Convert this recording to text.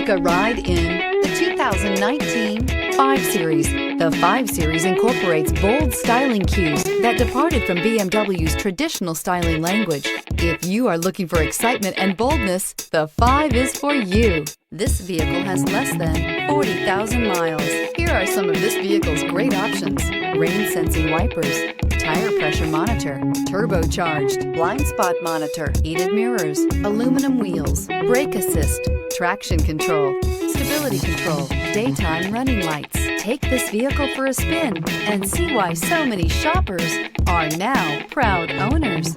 Take a ride in the 2019 5 Series. The 5 Series incorporates bold styling cues that departed from BMW's traditional styling language. If you are looking for excitement and boldness, the 5 is for you. This vehicle has less than 40,000 miles. Here are some of this vehicle's great options: rain sensing wipers, tire pressure monitor, turbocharged, blind spot monitor, heated mirrors, aluminum wheels, brake assist, traction control, stability control, daytime running lights. Take this vehicle for a spin and see why so many shoppers are now proud owners.